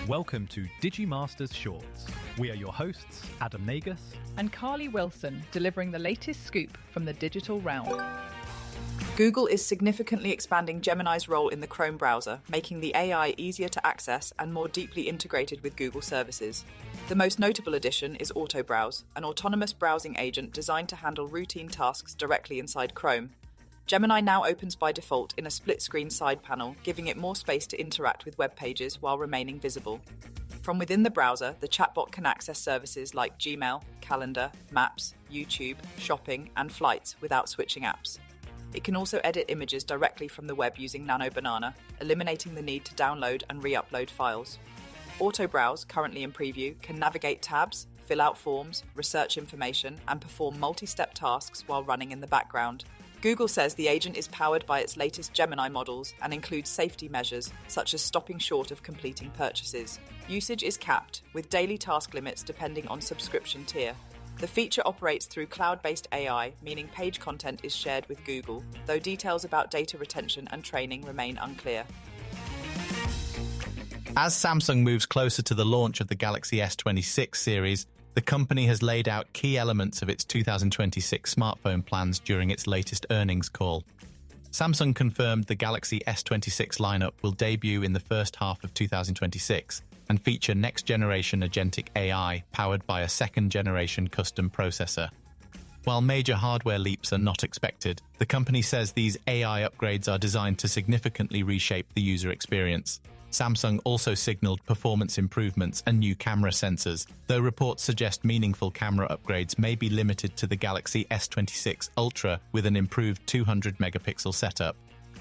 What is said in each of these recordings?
Welcome to Digimasters Shorts. We are your hosts, Adam Nagus and Carly Wilson, delivering the latest scoop from the digital realm. Google is significantly expanding Gemini's role in the Chrome browser, making the AI easier to access and more deeply integrated with Google services. The most notable addition is Auto Browse, an autonomous browsing agent designed to handle routine tasks directly inside Chrome. Gemini now opens by default in a split-screen side panel, giving it more space to interact with web pages while remaining visible. From within the browser, the chatbot can access services like Gmail, Calendar, Maps, YouTube, Shopping, and Flights without switching apps. It can also edit images directly from the web using Nano Banana, eliminating the need to download and re-upload files. Auto Browse, currently in preview, can navigate tabs, fill out forms, research information, and perform multi-step tasks while running in the background. Google says the agent is powered by its latest Gemini models and includes safety measures, such as stopping short of completing purchases. Usage is capped, with daily task limits depending on subscription tier. The feature operates through cloud-based AI, meaning page content is shared with Google, though details about data retention and training remain unclear. As Samsung moves closer to the launch of the Galaxy S26 series, the company has laid out key elements of its 2026 smartphone plans during its latest earnings call. Samsung confirmed the Galaxy S26 lineup will debut in the first half of 2026 and feature next-generation agentic AI powered by a second-generation custom processor. While major hardware leaps are not expected, the company says these AI upgrades are designed to significantly reshape the user experience. Samsung also signaled performance improvements and new camera sensors, though reports suggest meaningful camera upgrades may be limited to the Galaxy S26 Ultra with an improved 200-megapixel setup.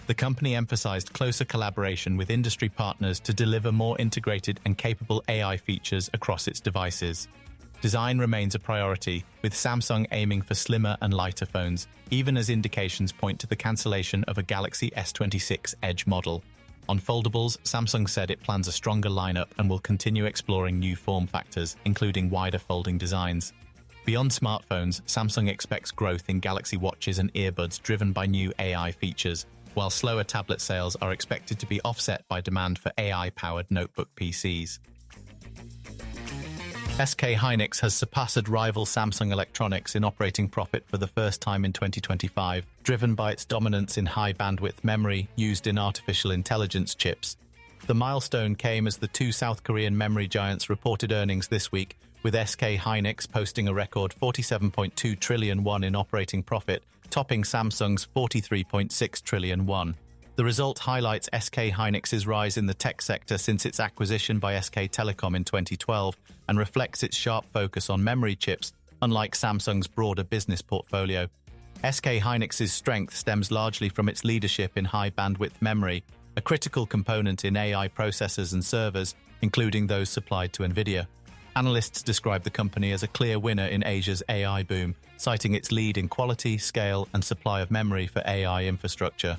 The company emphasized closer collaboration with industry partners to deliver more integrated and capable AI features across its devices. Design remains a priority, with Samsung aiming for slimmer and lighter phones, even as indications point to the cancellation of a Galaxy S26 Edge model. On foldables, Samsung said it plans a stronger lineup and will continue exploring new form factors, including wider folding designs. Beyond smartphones, Samsung expects growth in Galaxy Watches and earbuds driven by new AI features, while slower tablet sales are expected to be offset by demand for AI-powered notebook PCs. SK Hynix has surpassed rival Samsung Electronics in operating profit for the first time in 2025, driven by its dominance in high-bandwidth memory used in artificial intelligence chips. The milestone came as the two South Korean memory giants reported earnings this week, with SK Hynix posting a record 47.2 trillion won in operating profit, topping Samsung's 43.6 trillion won. The result highlights SK Hynix's rise in the tech sector since its acquisition by SK Telecom in 2012 and reflects its sharp focus on memory chips, unlike Samsung's broader business portfolio. SK Hynix's strength stems largely from its leadership in high-bandwidth memory, a critical component in AI processors and servers, including those supplied to NVIDIA. Analysts describe the company as a clear winner in Asia's AI boom, citing its lead in quality, scale, and supply of memory for AI infrastructure.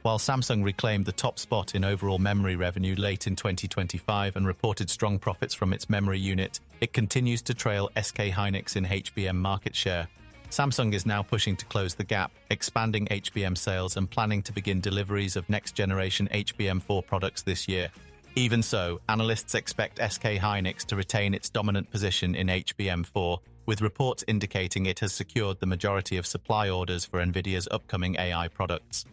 While Samsung reclaimed the top spot in overall memory revenue late in 2025 and reported strong profits from its memory unit, it continues to trail SK Hynix in HBM market share. Samsung is now pushing to close the gap, expanding HBM sales and planning to begin deliveries of next-generation HBM4 products this year. Even so, analysts expect SK Hynix to retain its dominant position in HBM4, with reports indicating it has secured the majority of supply orders for NVIDIA's upcoming AI products.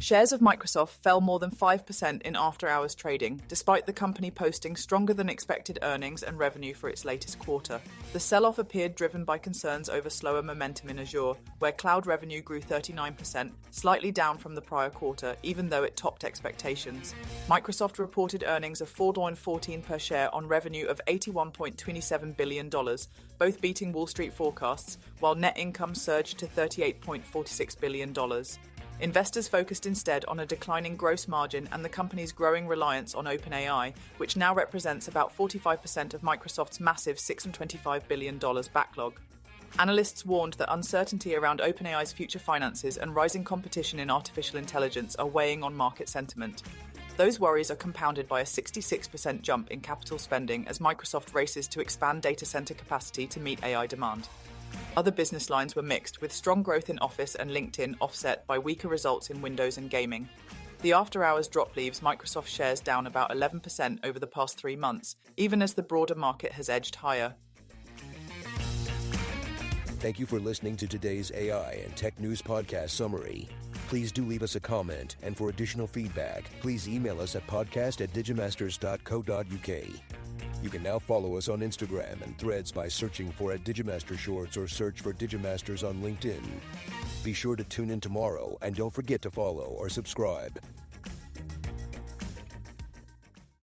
Shares of Microsoft fell more than 5% in after-hours trading, despite the company posting stronger-than-expected earnings and revenue for its latest quarter. The sell-off appeared driven by concerns over slower momentum in Azure, where cloud revenue grew 39%, slightly down from the prior quarter, even though it topped expectations. Microsoft reported earnings of $4.14 per share on revenue of $81.27 billion, both beating Wall Street forecasts, while net income surged to $38.46 billion. Investors focused instead on a declining gross margin and the company's growing reliance on OpenAI, which now represents about 45% of Microsoft's massive $625 billion backlog. Analysts warned that uncertainty around OpenAI's future finances and rising competition in artificial intelligence are weighing on market sentiment. Those worries are compounded by a 66% jump in capital spending as Microsoft races to expand data center capacity to meet AI demand. Other business lines were mixed, with strong growth in Office and LinkedIn offset by weaker results in Windows and gaming. The after-hours drop leaves Microsoft shares down about 11% over the past 3 months, even as the broader market has edged higher. Thank you for listening to today's AI and Tech News Podcast summary. Please do leave us a comment, and for additional feedback, please email us at podcast@digimasters.co.uk. You can now follow us on Instagram and Threads by searching for @DigimasterShorts or search for Digimasters on LinkedIn. Be sure to tune in tomorrow, and don't forget to follow or subscribe.